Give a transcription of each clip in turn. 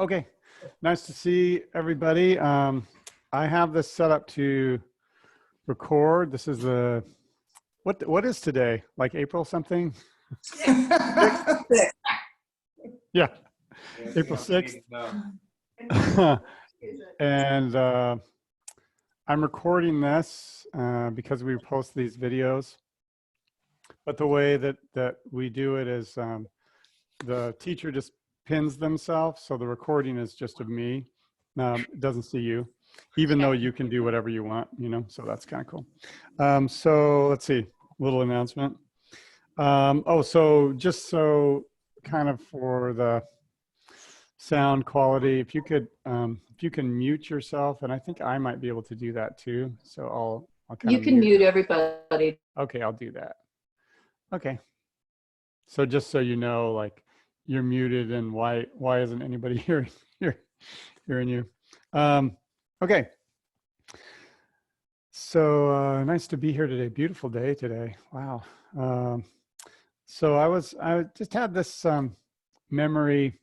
Okay, nice to see everybody. I have this set up to record. This is the what is today? Like April something? 6th? Yeah, April 6th. And I'm recording this because we post these videos. But the way that we do it is the teacher just pins themselves, so the recording is just of me. It doesn't see you, even though you can do whatever you want, so that's kind of cool. So let's see, little announcement. So just so kind of for the sound quality, if you can mute yourself, and I think I might be able to do that too. So I'll kind You of can mute everybody. Okay, I'll do that. Okay. So just so you know, like, you're muted, and why isn't anybody hearing you? Okay. So nice to be here today. Beautiful day today. Wow. So I just had this memory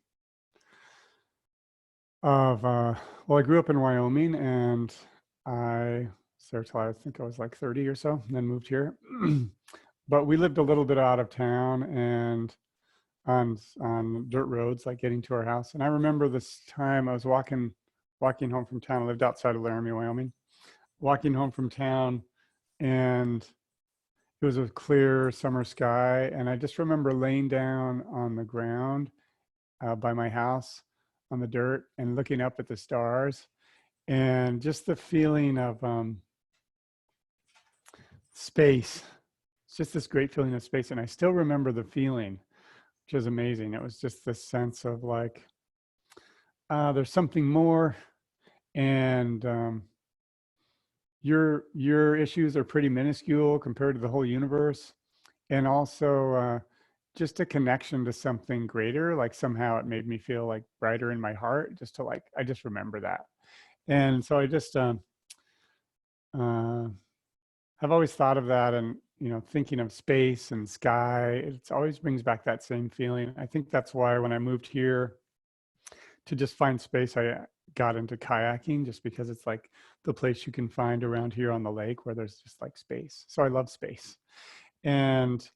of well, I grew up in Wyoming, and I there till I think I was like 30 or so, and then moved here. But we lived a little bit out of town and on dirt roads, like getting to our house. And I remember this time I was walking home from town. I lived outside of Laramie, Wyoming. Walking home from town, and it was a clear summer sky. And I just remember laying down on the ground by my house on the dirt and looking up at the stars, and just the feeling of space. It's just this great feeling of space. And I still remember the feeling, which is amazing. It was just this sense of like, there's something more, and your issues are pretty minuscule compared to the whole universe. And also just a connection to something greater, like somehow it made me feel like brighter in my heart, just to like, I just remember that. And so I just I've always thought of that, and thinking of space and sky, it always brings back that same feeling. I think that's why when I moved here to just find space, I got into kayaking, just because it's like the place you can find around here on the lake where there's just like space. So I love space. And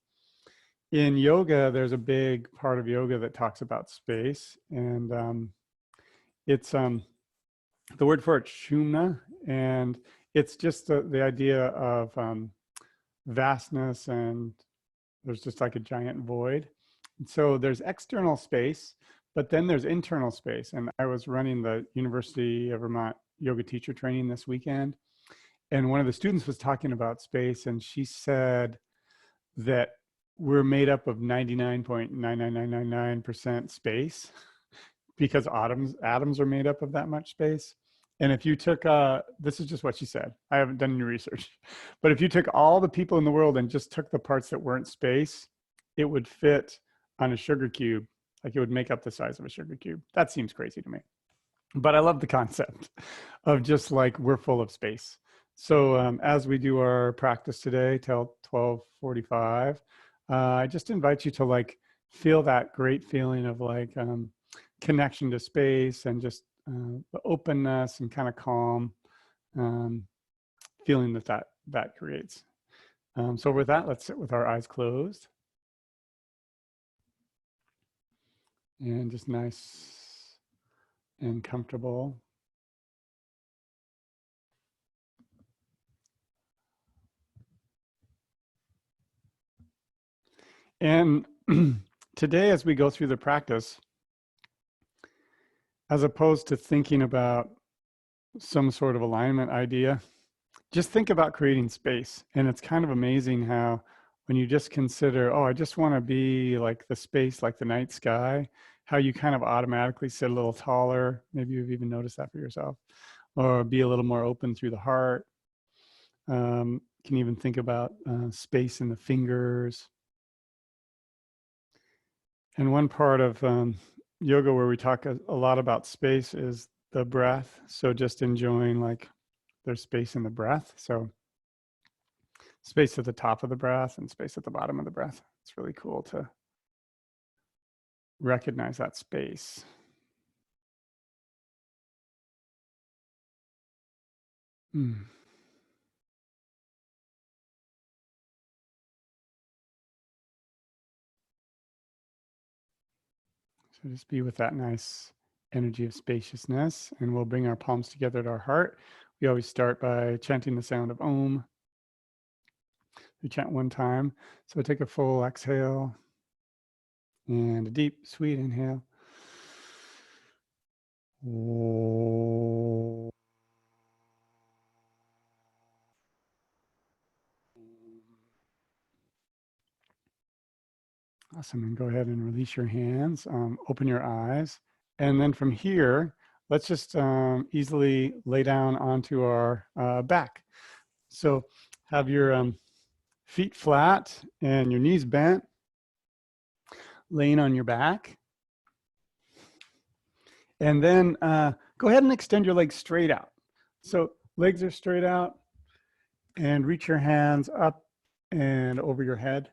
in yoga, there's a big part of yoga that talks about space, and it's the word for it, shumna, and it's just the idea of vastness, and there's just like a giant void. And so there's external space, but then there's internal space. And I was running the University of Vermont yoga teacher training this weekend, and one of the students was talking about space, and she said that we're made up of 99.99999% space, because atoms are made up of that much space. And if you took, this is just what she said, I haven't done any research, but if you took all the people in the world and just took the parts that weren't space, it would fit on a sugar cube. Like, it would make up the size of a sugar cube. That seems crazy to me. But I love the concept of just like, we're full of space. So as we do our practice today till 12:45, I just invite you to like feel that great feeling of like connection to space, and just the openness and kind of calm feeling that creates. So with that, let's sit with our eyes closed, and just nice and comfortable. And today, as we go through the practice, as opposed to thinking about some sort of alignment idea, just think about creating space. And it's kind of amazing how, when you just consider, oh, I just want to be like the space, like the night sky, how you kind of automatically sit a little taller. Maybe you've even noticed that for yourself. Or be a little more open through the heart. Can even think about space in the fingers. And one part of yoga where we talk a lot about space is the breath. So just enjoying, like, there's space in the breath. So space at the top of the breath and space at the bottom of the breath. It's really cool to recognize that space. Mm. So just be with that nice energy of spaciousness, and we'll bring our palms together at our heart. We always start by chanting the sound of Om. We chant one time. So take a full exhale and a deep, sweet inhale. Om. Awesome. And go ahead and release your hands. Open your eyes. And then from here, let's just easily lay down onto our back. So have your feet flat and your knees bent, laying on your back. And then go ahead and extend your legs straight out. So legs are straight out, and reach your hands up and over your head.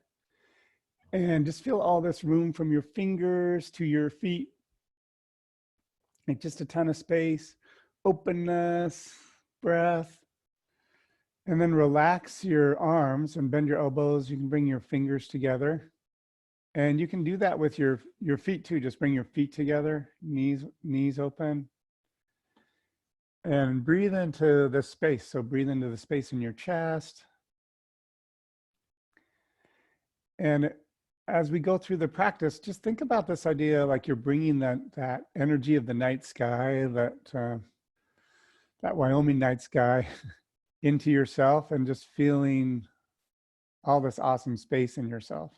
And just feel all this room from your fingers to your feet. Like just a ton of space, openness, breath. And then relax your arms and bend your elbows. You can bring your fingers together. And you can do that with your feet too. Just bring your feet together, knees open. And breathe into the space. So breathe into the space in your chest. And as we go through the practice, just think about this idea like you're bringing that energy of the night sky, that Wyoming night sky into yourself, and just feeling all this awesome space in yourself.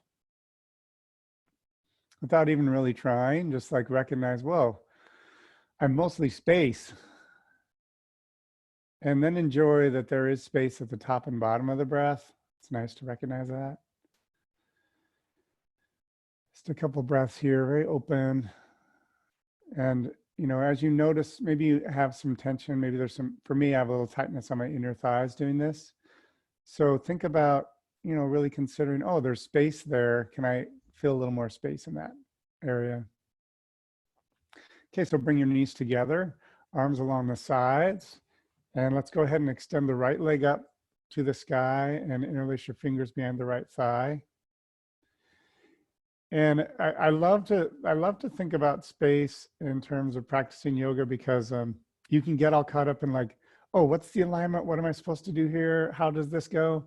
Without even really trying, just like recognize, whoa, I'm mostly space. And then enjoy that there is space at the top and bottom of the breath. It's nice to recognize that. Just a couple breaths here, very open. And, you know, as you notice, maybe you have some tension, maybe there's some, for me, I have a little tightness on my inner thighs doing this. So think about, you know, really considering, oh, there's space there. Can I feel a little more space in that area? Okay, so bring your knees together, arms along the sides, and let's go ahead and extend the right leg up to the sky and interlace your fingers behind the right thigh. And I love to think about space in terms of practicing yoga, because you can get all caught up in like, oh, what's the alignment? What am I supposed to do here? How does this go?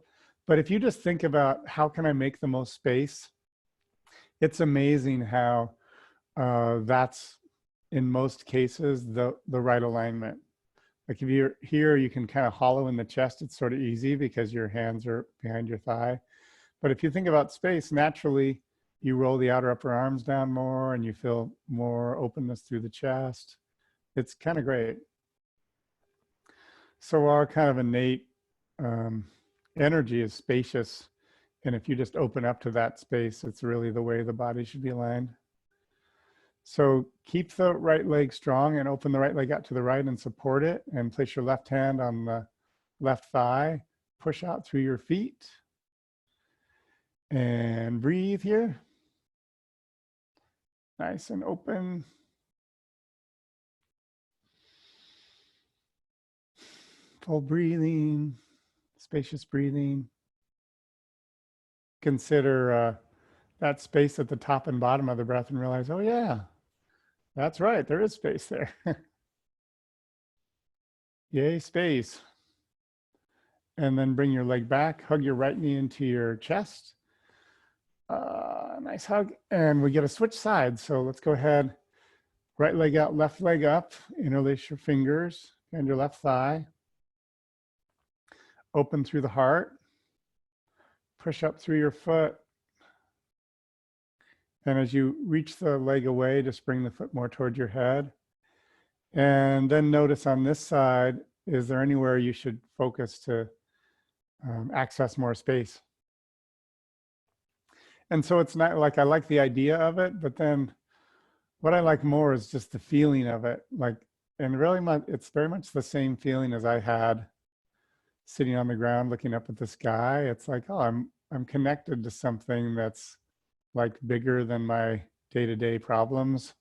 But if you just think about how can I make the most space, it's amazing how that's in most cases the right alignment. Like if you're here, you can kind of hollow in the chest. It's sort of easy because your hands are behind your thigh. But if you think about space, naturally, you roll the outer upper arms down more and you feel more openness through the chest. It's kind of great. So our kind of innate energy is spacious. And if you just open up to that space, it's really the way the body should be aligned. So keep the right leg strong and open the right leg out to the right and support it, and place your left hand on the left thigh. Push out through your feet and breathe here. Nice and open. Full breathing, spacious breathing. Consider that space at the top and bottom of the breath and realize, oh yeah, that's right, there is space there. Yay, space. And then bring your leg back, hug your right knee into your chest. Nice hug. And we get a switch sides. So let's go ahead. Right leg out, left leg up. Interlace your fingers and your left thigh. Open through the heart. Push up through your foot. And as you reach the leg away, just bring the foot more toward your head. And then notice on this side, is there anywhere you should focus to access more space? And so it's not like I like the idea of it, but then what I like more is just the feeling of it. Like, and really it's very much the same feeling as I had sitting on the ground looking up at the sky. It's like, oh, I'm connected to something that's like bigger than my day-to-day problems.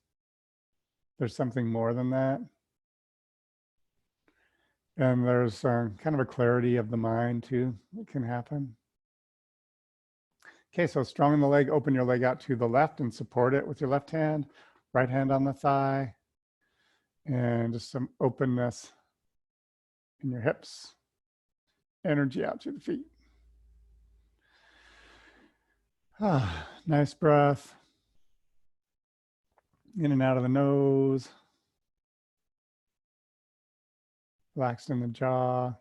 There's something more than that. And there's kind of a clarity of the mind too that can happen. Okay, so strong the leg, open your leg out to the left and support it with your left hand, right hand on the thigh, and just some openness in your hips, energy out to the feet. Ah, nice breath. In and out of the nose. Relaxed in the jaw.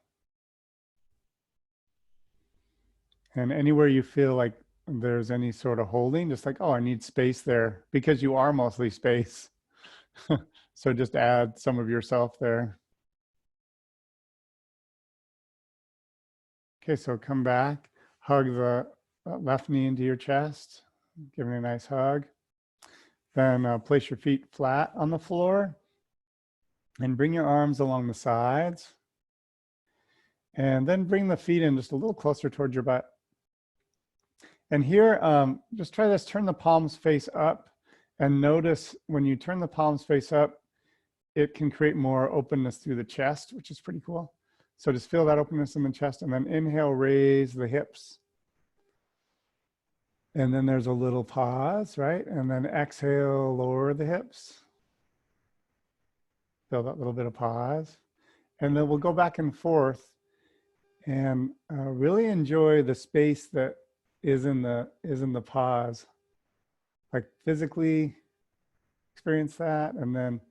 And anywhere you feel like there's any sort of holding, just like, oh, I need space there, because you are mostly space. So just add some of yourself there. Okay, so come back, hug the left knee into your chest, give it a nice hug. Then place your feet flat on the floor and bring your arms along the sides. And then bring the feet in just a little closer towards your butt. And here, just try this, turn the palms face up, and notice when you turn the palms face up, it can create more openness through the chest, which is pretty cool. So just feel that openness in the chest, and then inhale, raise the hips. And then there's a little pause, right? And then exhale, lower the hips. Feel that little bit of pause. And then we'll go back and forth and really enjoy the space that is in the pause. Like physically experience that, and then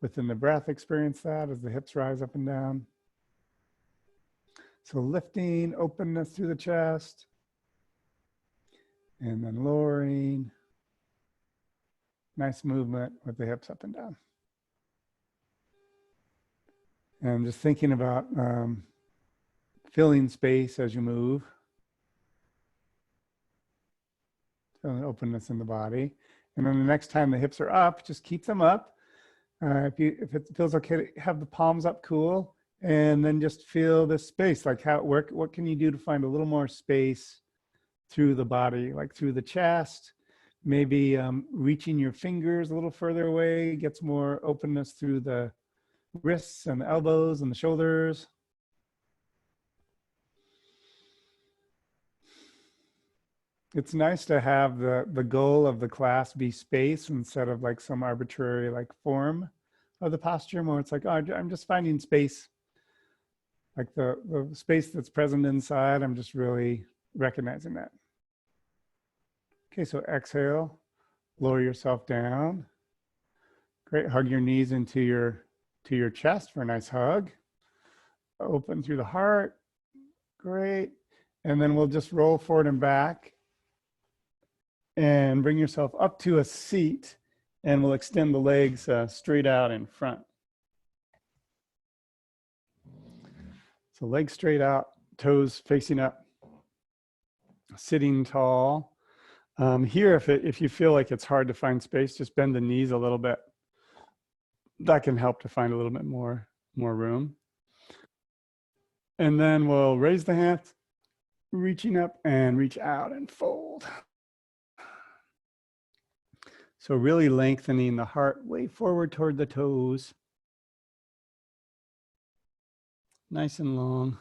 within the breath experience that as the hips rise up and down. So lifting, openness through the chest, and then lowering. Nice movement with the hips up and down. And just thinking about filling space as you move. Feeling openness in the body. And then the next time the hips are up, just keep them up. If it feels okay to have the palms up, cool. And then just feel the space, like what can you do to find a little more space through the body, like through the chest, maybe reaching your fingers a little further away, gets more openness through the wrists and the elbows and the shoulders. It's nice to have the goal of the class be space instead of like some arbitrary like form of the posture, where it's like, oh, I'm just finding space, like the space that's present inside. I'm just really recognizing that. Okay, so exhale, lower yourself down. Great, hug your knees into your chest for a nice hug. Open through the heart, great. And then we'll just roll forward and back and bring yourself up to a seat, and we'll extend the legs straight out in front. So legs straight out, toes facing up, sitting tall. Here, if you feel like it's hard to find space, just bend the knees a little bit. That can help to find a little bit more room. And then we'll raise the hands, reaching up and reach out and fold. So really lengthening the heart way forward toward the toes. Nice and long.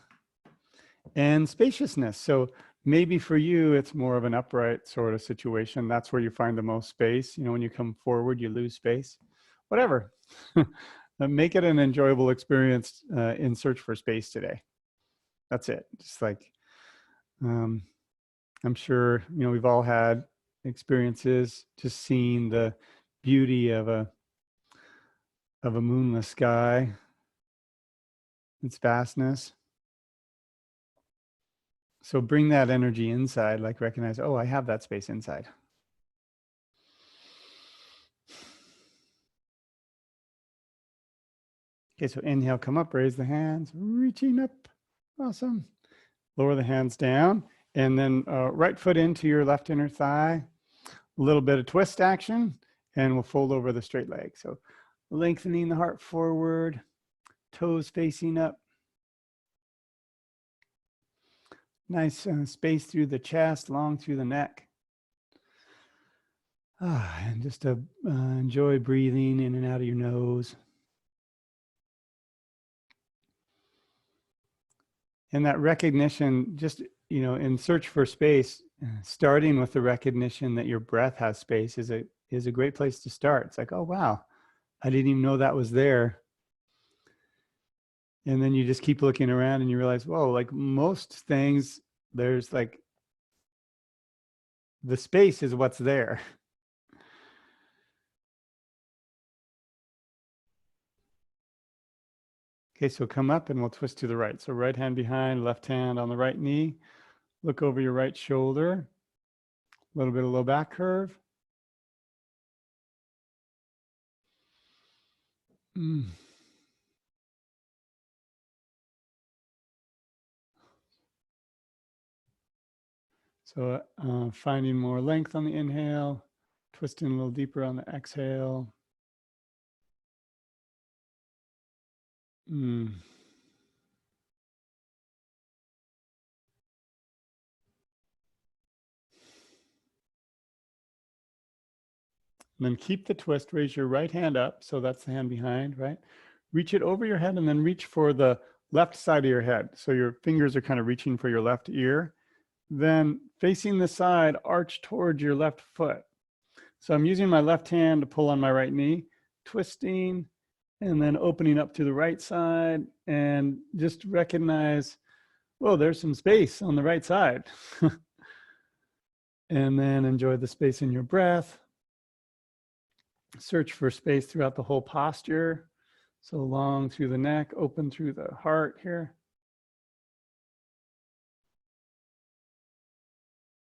And spaciousness. So maybe for you, it's more of an upright sort of situation. That's where you find the most space. You know, when you come forward, you lose space. Whatever. Make it an enjoyable experience in search for space today. That's it. Just like, I'm sure, you know, we've all had experiences just seeing the beauty of a moonless sky, its vastness. So bring that energy inside, like recognize, oh, I have that space inside. Okay, so inhale, come up, raise the hands, reaching up. Awesome. Lower the hands down, and then right foot into your left inner thigh. A little bit of twist action, and we'll fold over the straight leg. So lengthening the heart forward, toes facing up. Nice space through the chest, long through the neck. And just to enjoy breathing in and out of your nose. And that recognition, just, in search for space, starting with the recognition that your breath has space is a great place to start. It's like, oh, wow, I didn't even know that was there. And then you just keep looking around and you realize, whoa, like most things, there's like, the space is what's there. Okay, so come up and we'll twist to the right. So right hand behind, left hand on the right knee. Look over your right shoulder. A little bit of low back curve. So finding more length on the inhale, twisting a little deeper on the exhale. And then keep the twist, raise your right hand up. So that's the hand behind, right? Reach it over your head and then reach for the left side of your head. So your fingers are kind of reaching for your left ear. Then facing the side, arch towards your left foot. So I'm using my left hand to pull on my right knee, twisting, and then opening up to the right side, and just recognize, whoa, there's some space on the right side. And then enjoy the space in your breath. Search for space throughout the whole posture. So long through the neck, open through the heart here.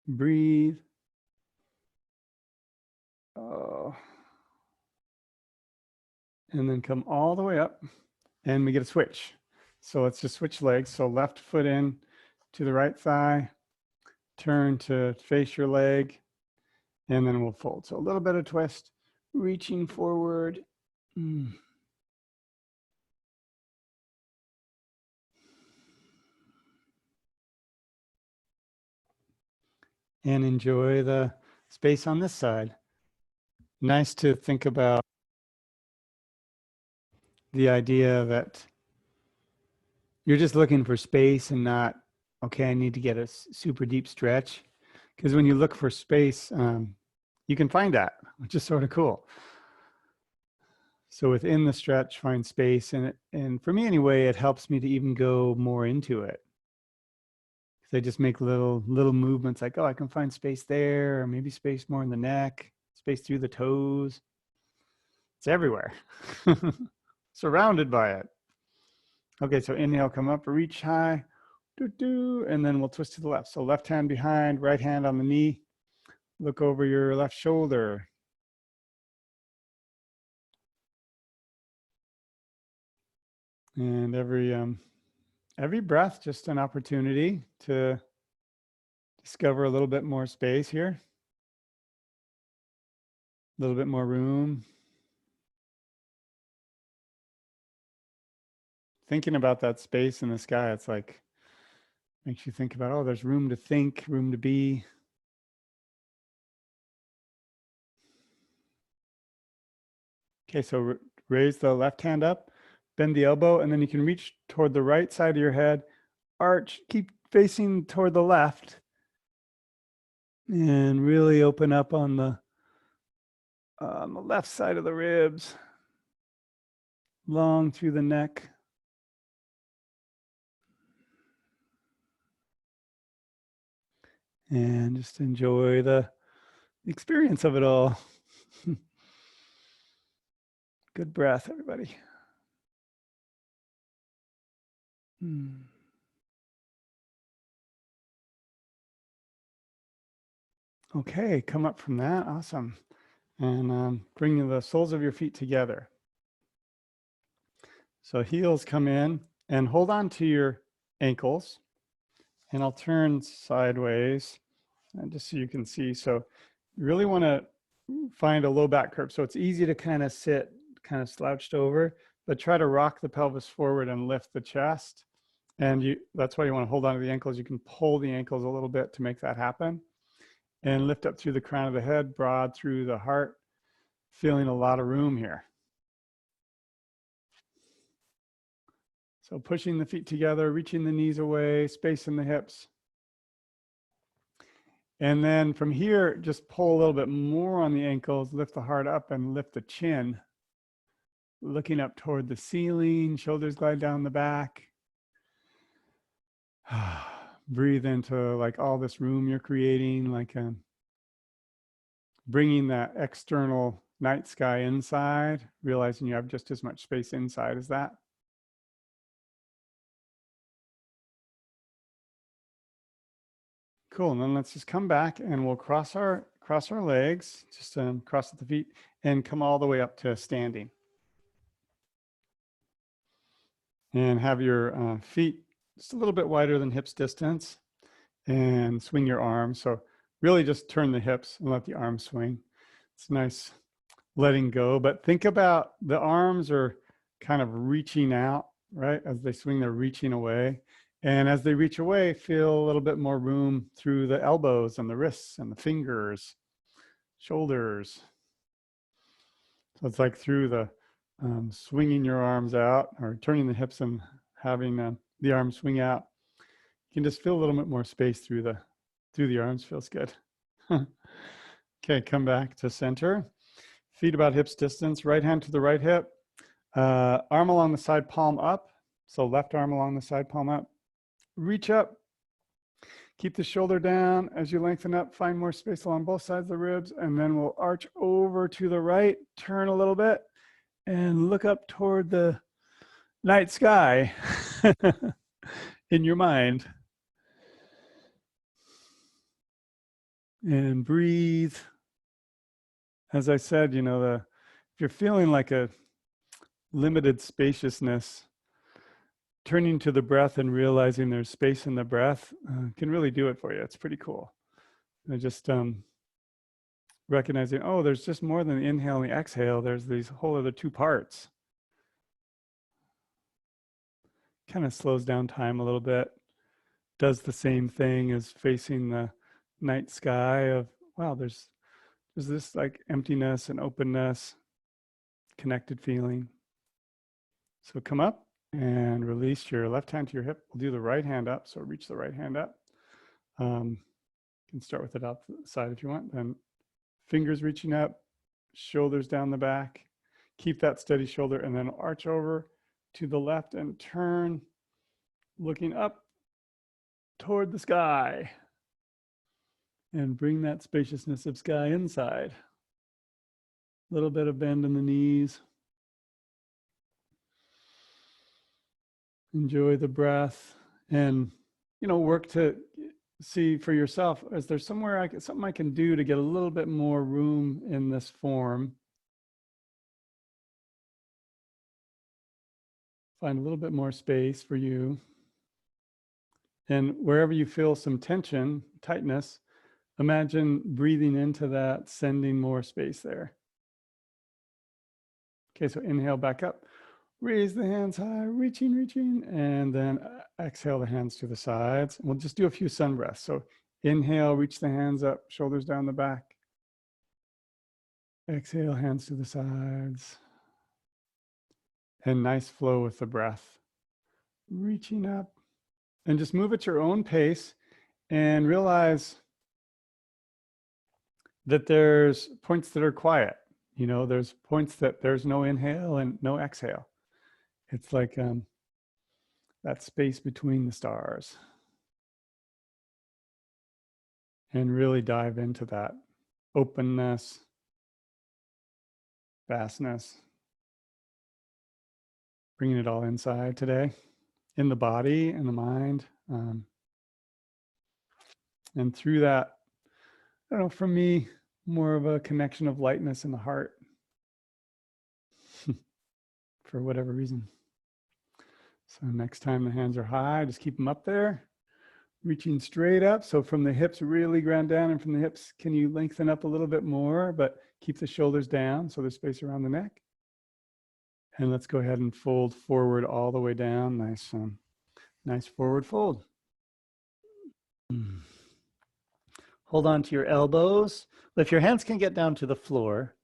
Breathe. Oh. And then come all the way up and we get a switch. So let's just switch legs. So left foot in to the right thigh, turn to face your leg, and then we'll fold. So a little bit of twist, reaching forward. And enjoy the space on this side. Nice to think about the idea that you're just looking for space and not, okay, I need to get a super deep stretch. Because when you look for space, you can find that, which is sort of cool. So within the stretch, find space. And for me anyway, it helps me to even go more into it. Because I just make little movements like, oh, I can find space there, or maybe space more in the neck, space through the toes. It's everywhere. Surrounded by it. Okay, so inhale, come up, reach high, and then we'll twist to the left. So left hand behind, right hand on the knee. Look over your left shoulder. And every breath, just an opportunity to discover a little bit more space here. A little bit more room. Thinking about that space in the sky, it's like, makes you think about, oh, there's room to think, room to be. Okay, so raise the left hand up, bend the elbow, and then you can reach toward the right side of your head, arch, keep facing toward the left, and really open up on the left side of the ribs, long through the neck. And just enjoy the experience of it all. Good breath, everybody. Okay, come up from that. Awesome. And bring the soles of your feet together. So heels come in and hold on to your ankles. And I'll turn sideways just so you can see. So you really want to find a low back curve. So it's easy to kind of sit kind of slouched over, but try to rock the pelvis forward and lift the chest. And that's why you want to hold on to the ankles. You can pull the ankles a little bit to make that happen. And lift up through the crown of the head, broad through the heart, feeling a lot of room here. So pushing the feet together, reaching the knees away, space in the hips. And then from here, just pull a little bit more on the ankles, lift the heart up and lift the chin. Looking up toward the ceiling, shoulders glide down the back. Breathe into like all this room you're creating, like bringing that external night sky inside, realizing you have just as much space inside as that. Cool, and then let's just come back and we'll cross our legs, just cross at the feet and come all the way up to standing. And have your feet just a little bit wider than hips distance and swing your arms. So really just turn the hips and let the arms swing. It's nice letting go, but think about the arms are kind of reaching out, right? As they swing, they're reaching away. And as they reach away, feel a little bit more room through the elbows and the wrists and the fingers, shoulders. So it's like through the swinging your arms out or turning the hips and having the arms swing out. You can just feel a little bit more space through the arms. Feels good. Okay, come back to center. Feet about hips distance, right hand to the right hip. Arm along the side, palm up. So left arm along the side, palm up. Reach up. Keep the shoulder down. As you lengthen up, find more space along both sides of the ribs. And then we'll arch over to the right, turn a little bit, and look up toward the night sky in your mind. And breathe. As I said, you know, if you're feeling like a limited spaciousness, turning to the breath and realizing there's space in the breath can really do it for you. It's pretty cool. And just recognizing, oh, there's just more than the inhale and the exhale. There's these whole other two parts. Kind of slows down time a little bit. Does the same thing as facing the night sky of, wow, there's this like emptiness and openness, connected feeling. So come up and release your left hand to your hip. We'll do the right hand up. So reach the right hand up. You can start with it outside if you want. Then fingers reaching up, shoulders down the back. Keep that steady shoulder and then arch over to the left and turn, looking up toward the sky. And bring that spaciousness of sky inside. A little bit of bend in the knees. Enjoy the breath and, you know, work to see for yourself, is there somewhere something I can do to get a little bit more room in this form? Find a little bit more space for you. And wherever you feel some tension, tightness, imagine breathing into that, sending more space there. Okay, so inhale back up. Raise the hands high, reaching, and then exhale the hands to the sides. We'll just do a few sun breaths. So inhale, reach the hands up, shoulders down the back. Exhale, hands to the sides. And nice flow with the breath. Reaching up. And just move at your own pace and realize that there's points that are quiet. You know, there's points that there's no inhale and no exhale. It's like that space between the stars. And really dive into that openness, vastness. Bringing it all inside today, in the body, in the mind. And through that, I don't know, for me, more of a connection of lightness in the heart. For whatever reason. So next time the hands are high, just keep them up there, reaching straight up. So from the hips, really ground down, and from the hips, can you lengthen up a little bit more, but keep the shoulders down so there's space around the neck. And let's go ahead and fold forward all the way down. Nice, nice forward fold. Hold on to your elbows. If your hands can get down to the floor,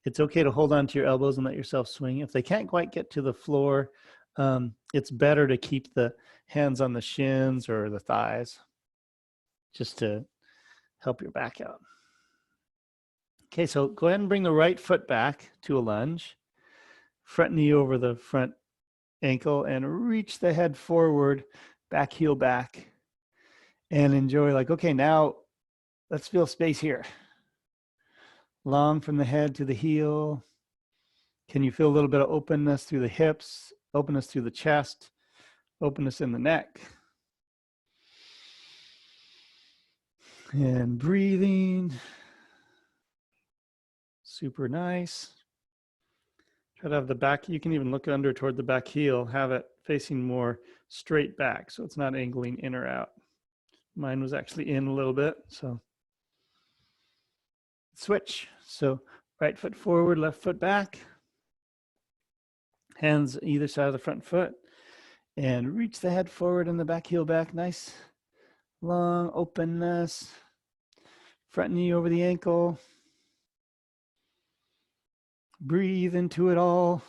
it's okay to hold on to your elbows and let yourself swing. If they can't quite get to the floor, it's better to keep the hands on the shins or the thighs just to help your back out. Okay, so go ahead and bring the right foot back to a lunge. Front knee over the front ankle and reach the head forward, back heel back, and enjoy like, okay, now let's feel space here. Long from the head to the heel. Can you feel a little bit of openness through the hips, openness through the chest, openness in the neck? And breathing. Super nice. Try to have the back, you can even look under toward the back heel, have it facing more straight back so it's not angling in or out. Mine was actually in a little bit, so switch. So right foot forward, left foot back. Hands either side of the front foot. And reach the head forward and the back heel back. Nice long openness. Front knee over the ankle. Breathe into it all.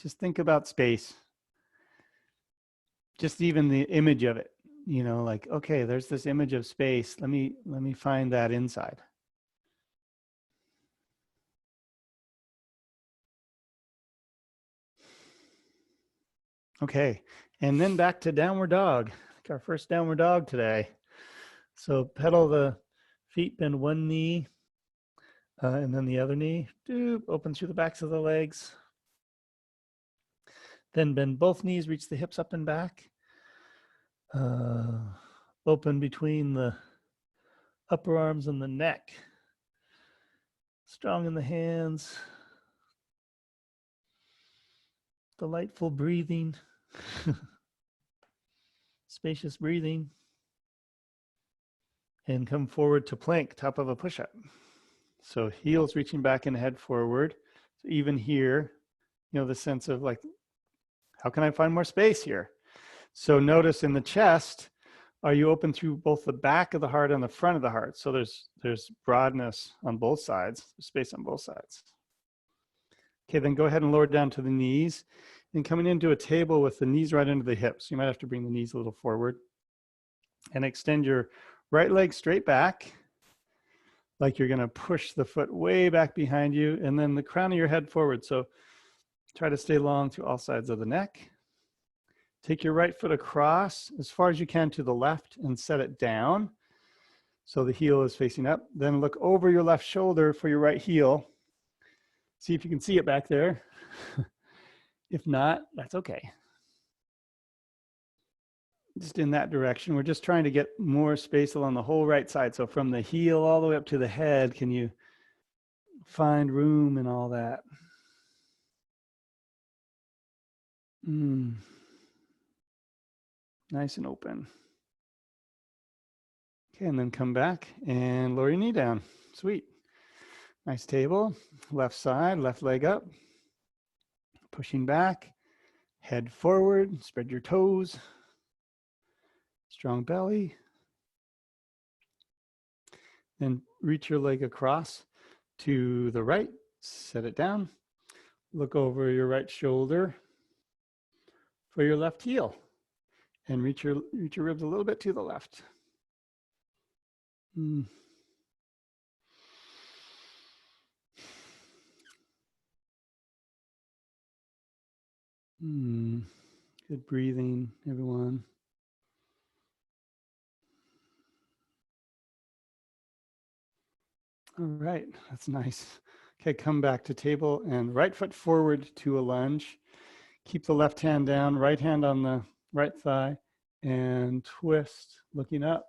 Just think about space. Just even the image of it, you know, like, okay, there's this image of space. Let me find that inside. Okay, and then back to downward dog. Our first downward dog today. So pedal the feet, bend one knee, and then the other knee. Open through the backs of the legs. Then bend both knees, reach the hips up and back. Open between the upper arms and the neck. Strong in the hands. Delightful breathing. Spacious breathing. And come forward to plank, top of a push-up. So heels reaching back and head forward. So even here, you know, the sense of like, how can I find more space here? So notice in the chest, are you open through both the back of the heart and the front of the heart? So there's broadness on both sides, there's space on both sides. Okay, then go ahead and lower down to the knees and coming into a table with the knees right into the hips. You might have to bring the knees a little forward and extend your right leg straight back, like you're gonna push the foot way back behind you, and then the crown of your head forward. So try to stay long to all sides of the neck. Take your right foot across as far as you can to the left and set it down. So the heel is facing up. Then look over your left shoulder for your right heel. See if you can see it back there. If not, that's okay. Just in that direction. We're just trying to get more space along the whole right side. So from the heel all the way up to the head, can you find room and all that? Nice and open. Okay, and then come back and lower your knee down. Sweet. Nice table. Left side, left leg up. Pushing back. Head forward. Spread your toes. Strong belly. Then reach your leg across to the right. Set it down. Look over your right shoulder for your left heel. And reach your ribs a little bit to the left. Good breathing, everyone. All right, that's nice. Okay, come back to table and right foot forward to a lunge. Keep the left hand down, right hand on the right thigh, and twist, looking up.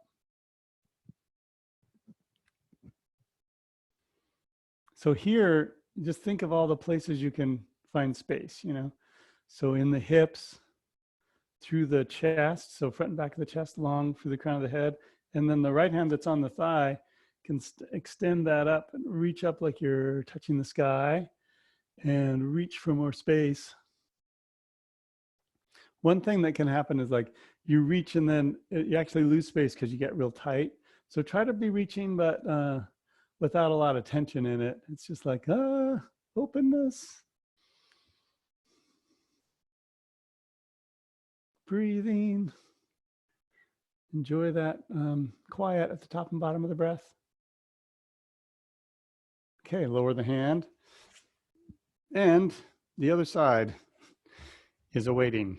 So here, just think of all the places you can find space, you know. So in the hips, through the chest, so front and back of the chest, long through the crown of the head, and then the right hand that's on the thigh can extend that up and reach up like you're touching the sky and reach for more space. One thing that can happen is like you reach and then you actually lose space because you get real tight. So try to be reaching, but without a lot of tension in it. It's just like, openness. Breathing. Enjoy that quiet at the top and bottom of the breath. Okay, lower the hand. And the other side is awaiting.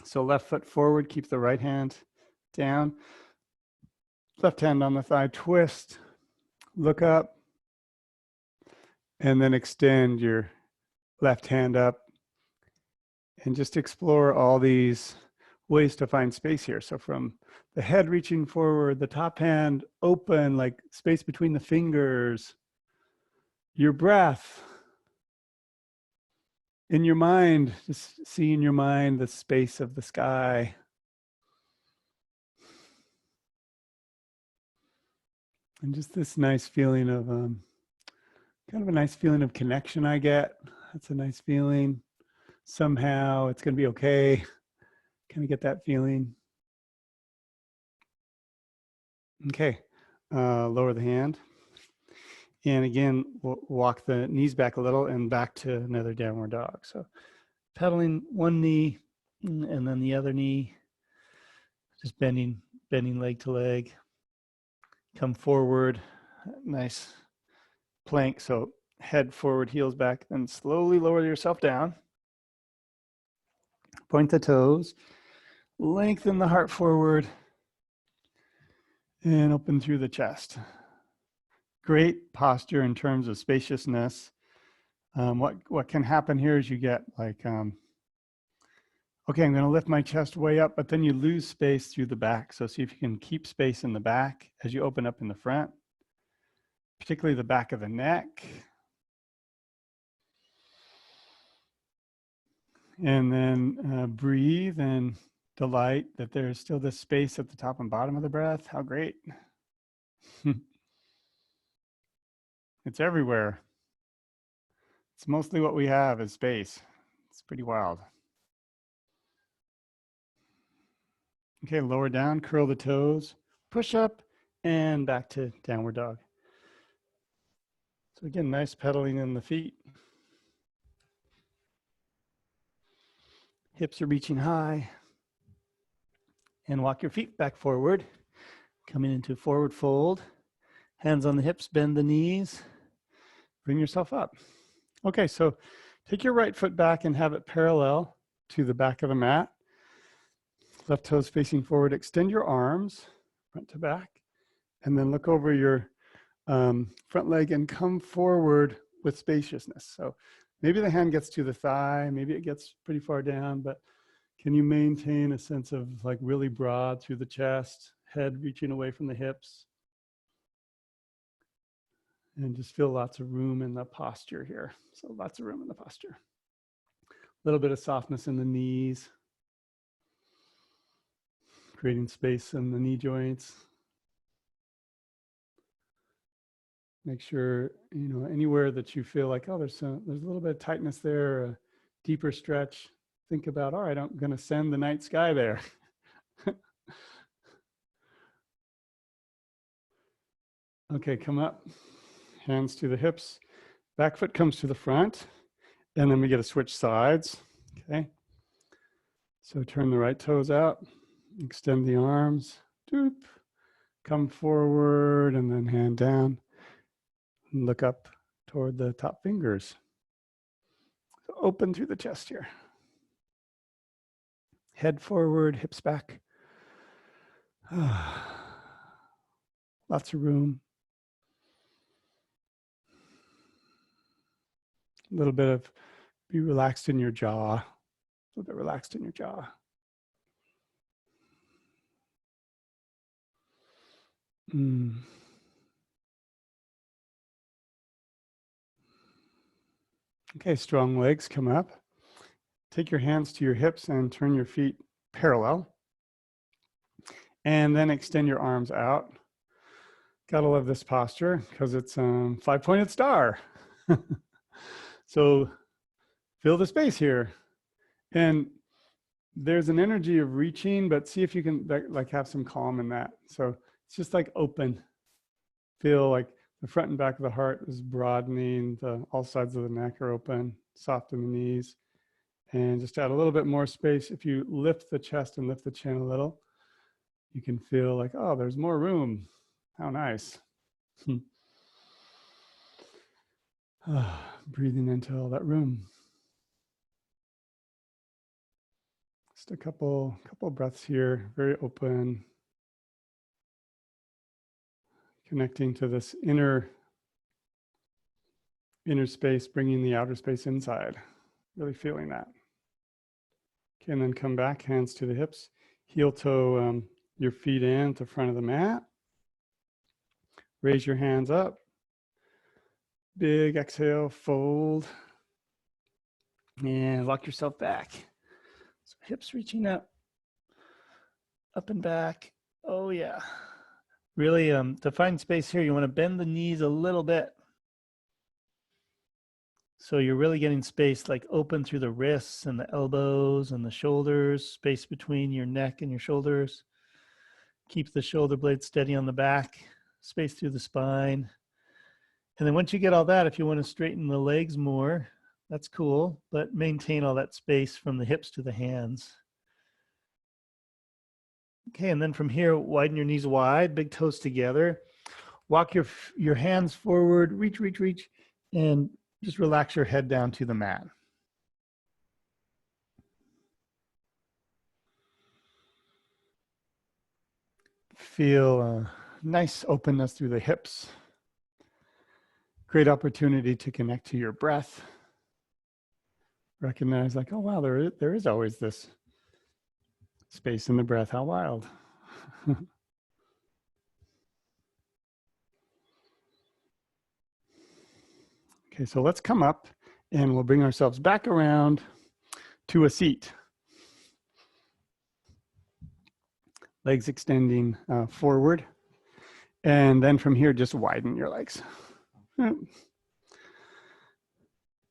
So left foot forward, keep the right hand down. Left hand on the thigh, twist, look up, and then extend your left hand up. And just explore all these ways to find space here. So from the head reaching forward, the top hand open, like space between the fingers, your breath. In your mind, just see in your mind the space of the sky. And just this nice feeling of, kind of a nice feeling of connection I get. That's a nice feeling. Somehow it's going to be okay. Kind of get that feeling. Okay, lower the hand. And again, we'll walk the knees back a little and back to another downward dog. So pedaling one knee and then the other knee, just bending leg to leg. Come forward, nice plank. So head forward, heels back, then slowly lower yourself down. Point the toes, lengthen the heart forward, and open through the chest. Great posture in terms of spaciousness. What can happen here is you get like, okay, I'm going to lift my chest way up, but then you lose space through the back. So see if you can keep space in the back as you open up in the front, particularly the back of the neck. And then breathe and delight that there's still this space at the top and bottom of the breath. How great. It's everywhere. It's mostly what we have is space. It's pretty wild. Okay, lower down, curl the toes, push up, and back to downward dog. So again, nice pedaling in the feet. Hips are reaching high. And walk your feet back forward, coming into forward fold. Hands on the hips, bend the knees. Bring yourself up. Okay, so take your right foot back and have it parallel to the back of the mat. Left toes facing forward. Extend your arms front to back. And then look over your front leg and come forward with spaciousness. So maybe the hand gets to the thigh. Maybe it gets pretty far down. But can you maintain a sense of like really broad through the chest, head reaching away from the hips? And just feel lots of room in the posture here. So lots of room in the posture. A little bit of softness in the knees. Creating space in the knee joints. Make sure, anywhere that you feel like, oh, there's a little bit of tightness there, a deeper stretch. Think about, all right, I'm going to send the night sky there. Okay, come up. Hands to the hips. Back foot comes to the front. And then we get to switch sides. Okay. So turn the right toes out. Extend the arms. Doop. Come forward and then hand down. And look up toward the top fingers. So open through the chest here. Head forward, hips back. Lots of room. A little bit of be relaxed in your jaw. A little bit relaxed in your jaw. Okay, strong legs come up. Take your hands to your hips and turn your feet parallel. And then extend your arms out. Gotta love this posture because it's five-pointed star. So feel the space here. And there's an energy of reaching, but see if you can like have some calm in that. So it's just like open. Feel like The front and back of the heart is broadening. All sides of the neck are open, soften the knees. And just add a little bit more space. If you lift the chest and lift the chin a little, you can feel like, oh, there's more room. How nice. Breathing into all that room. Just a couple breaths here, very open. Connecting to this inner space, bringing the outer space inside. Really feeling that. Okay, and then come back, hands to the hips. Heel toe your feet in at the front of the mat. Raise your hands up. Big exhale, fold. And lock yourself back. So hips reaching up and back. Oh yeah. Really to find space here, you want to bend the knees a little bit. So you're really getting space like open through the wrists and the elbows and the shoulders, space between your neck and your shoulders. Keep the shoulder blades steady on the back, space through the spine. And then once you get all that, if you want to straighten the legs more, that's cool, but maintain all that space from the hips to the hands. Okay, and then from here, widen your knees wide, big toes together. Walk your hands forward, reach, and just relax your head down to the mat. Feel a nice openness through the hips. Great opportunity to connect to your breath. Recognize like, oh wow, there is always this space in the breath. How wild. Okay, so let's come up and we'll bring ourselves back around to a seat. Legs extending forward. And then from here, just widen your legs.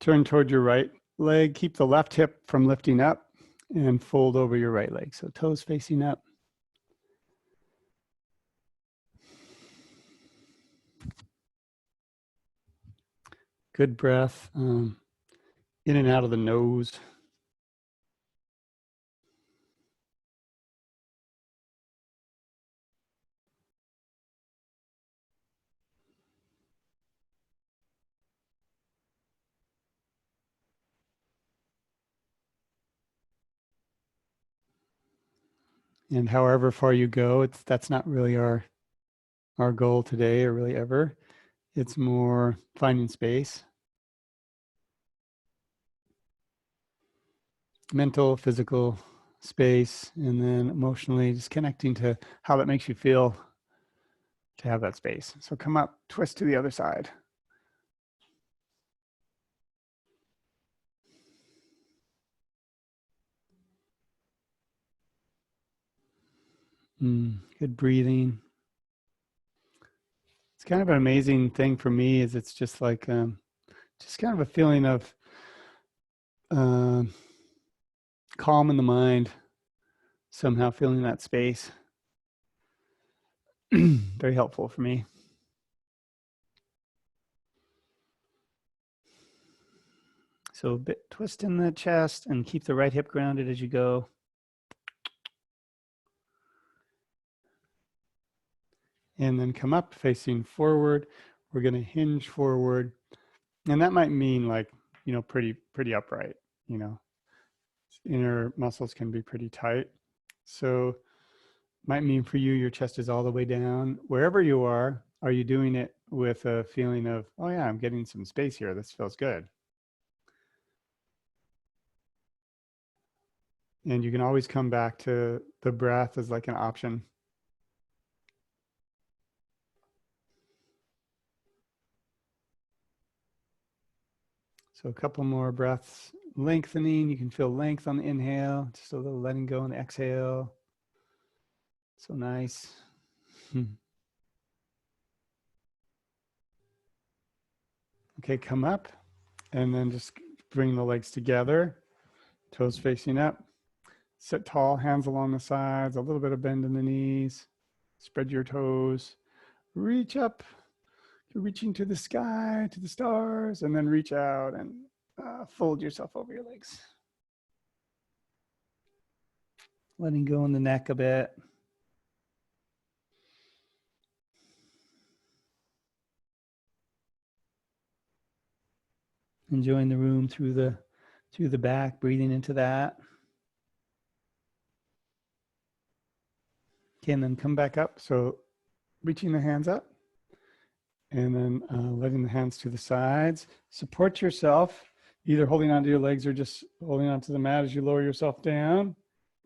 Turn toward your right leg. Keep the left hip from lifting up and fold over your right leg. So toes facing up. Good breath in and out of the nose. And however far you go, that's not really our goal today or really ever. It's more finding space. Mental, physical space, and then emotionally just connecting to how that makes you feel to have that space. So come up, twist to the other side. Good breathing. It's kind of an amazing thing for me is it's just like, just kind of a feeling of calm in the mind, somehow feeling that space. Very helpful for me. So a bit twist in the chest and keep the right hip grounded as you go. And then come up facing forward. We're going to hinge forward. And that might mean like, pretty upright, Inner muscles can be pretty tight. So might mean for you, your chest is all the way down. Wherever you are you doing it with a feeling of, oh yeah, I'm getting some space here. This feels good. And you can always come back to the breath as like an option. So a couple more breaths, lengthening. You can feel length on the inhale, just a little letting go on the exhale. So nice. Okay, come up and then just bring the legs together, toes facing up. Sit tall, hands along the sides, a little bit of bend in the knees. Spread your toes, reach up. to reaching to the sky, to the stars, and then reach out and fold yourself over your legs. Letting go in the neck a bit. Enjoying the room through the back, breathing into that. Okay, and then come back up. So reaching the hands up and then letting the hands to the sides. Support yourself, either holding onto your legs or just holding onto the mat as you lower yourself down.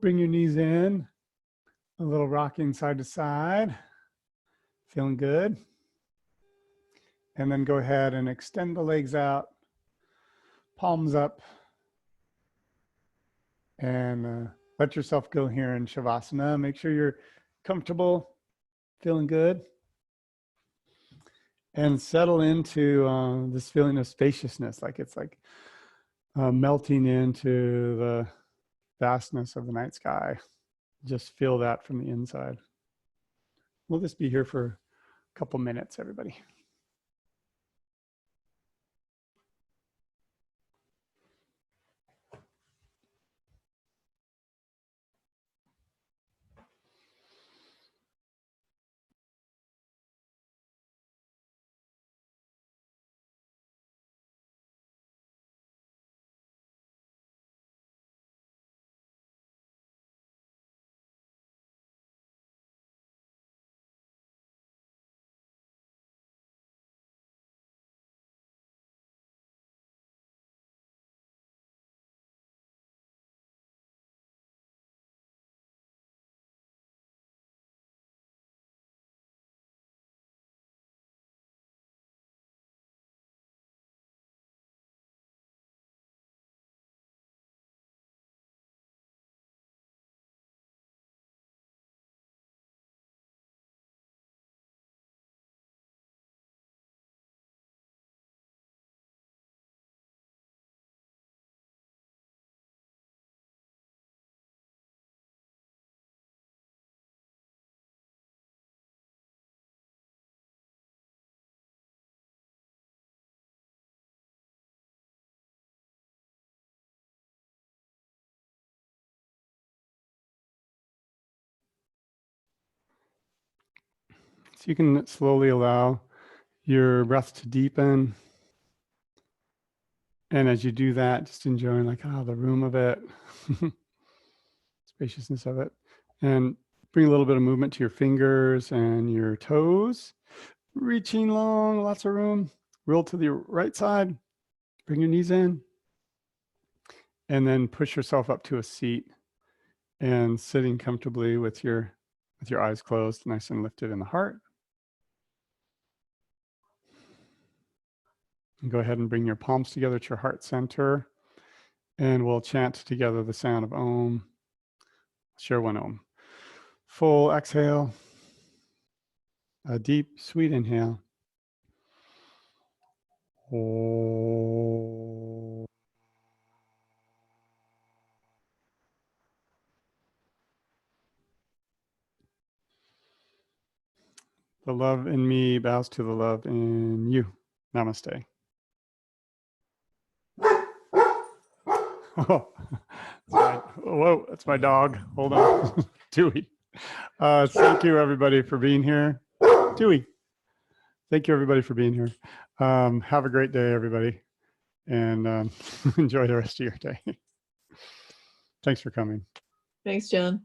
Bring your knees in, a little rocking side to side. Feeling good. And then go ahead and extend the legs out, palms up, and let yourself go here in Shavasana. Make sure you're comfortable, feeling good. And settle into this feeling of spaciousness, like it's like melting into the vastness of the night sky. Just feel that from the inside. We'll just be here for a couple minutes, everybody. So you can slowly allow your breath to deepen. And as you do that, just enjoying like, the room of it, spaciousness of it. And bring a little bit of movement to your fingers and your toes. Reaching long, lots of room. Roll to the right side. Bring your knees in. And then push yourself up to a seat and sitting comfortably with your eyes closed, nice and lifted in the heart. And go ahead and bring your palms together to your heart center. And we'll chant together the sound of Om. Share one Om. Full exhale. A deep, sweet inhale. Om. The love in me bows to the love in you. Namaste. Oh, whoa, that's my dog. Hold on. Dewey. Thank you, everybody, for being here. Dewey. Thank you, everybody, for being here. Have a great day, everybody. And enjoy the rest of your day. Thanks for coming. Thanks, John.